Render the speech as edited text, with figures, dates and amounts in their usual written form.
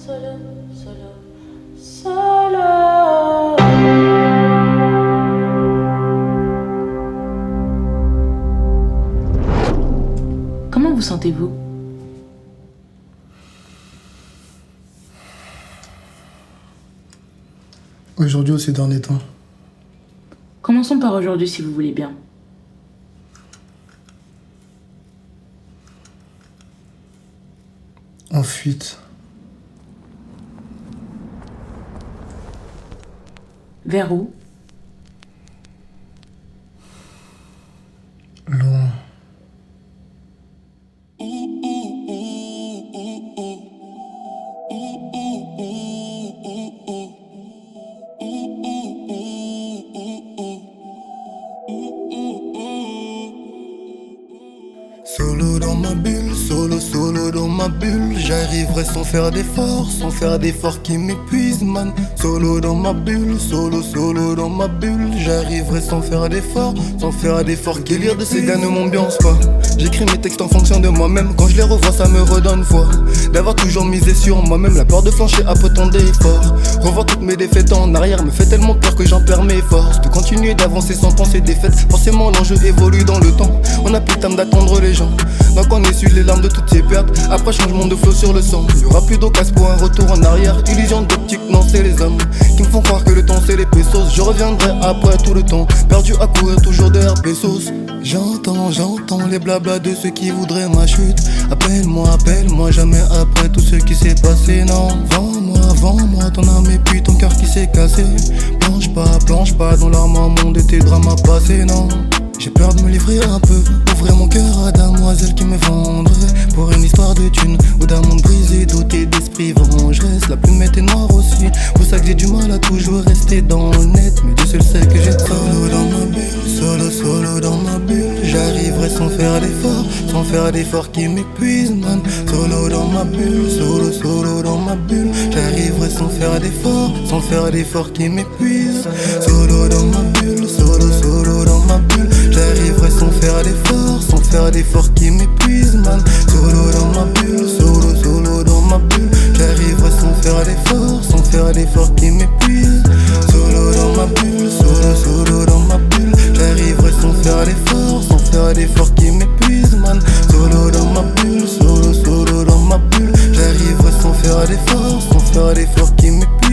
solo, solo, solo. Comment vous sentez-vous? Aujourd'hui ou ces derniers temps? Commençons par aujourd'hui si vous voulez bien. En fuite. Vers où? Loin. Solo dans ma bulle, solo dans ma bulle. J'arriverai sans faire d'efforts qui m'épuisent, man. Solo dans ma bulle, solo dans ma bulle. J'arriverai sans faire d'efforts qui lire de ces gars ne m'ambiance pas. J'écris mes textes en fonction de moi-même. Quand je les revois, ça me redonne foi. D'avoir toujours misé sur moi-même, la peur de flancher après tant d'efforts. Revoir toutes mes défaites en arrière me fait tellement peur que j'en perds mes forces. De continuer d'avancer sans penser défaite, forcément l'enjeu évolue dans le temps. On n'a plus le temps d'attendre les gens, donc on essuie les larmes de toutes ces pertes. Après changement de flot sur le sang, il n'y aura plus d'occasion pour un retour en arrière. Illusion d'optique, non c'est les hommes qui me font croire que le temps c'est les pesos. Je reviendrai après tout le temps perdu à courir toujours derrière pesos. J'entends les blablas de ceux qui voudraient ma chute. Appelle-moi jamais après tout ce qui s'est passé. Non, vends-moi ton âme et puis ton cœur qui s'est cassé. Planche pas dans l'arme un monde et tes dramas passés. Non, j'ai peur de me livrer un peu, ouvrir mon cœur à demoiselle qui me vendrait pour une histoire de thunes ou d'un monde brisé, doté d'esprit vengeresse. La plume était noire aussi, pour ça que j'ai du mal à toujours rester dans le net. Mais Dieu seul sait que j'ai solo dans ma bulle, solo dans ma bulle. J'arriverai sans faire d'efforts qui m'épuisent, man. Solo dans ma bulle, solo dans ma bulle. J'arriverai sans faire d'efforts qui m'épuisent. Solo dans ma bulle, solo dans ma bulle. J'arriverai sans faire d'efforts qui m'épuisent, man. Solo dans ma bulle, solo dans ma bulle. J'arriverai sans faire d'efforts qui m'épuisent. Solo dans ma bulle, solo dans ma bulle. J'arriverai sans faire d'efforts qui m'épuisent, man. Solo dans ma bulle, solo dans ma bulle. J'arriverai sans faire d'efforts qui m'épuisent.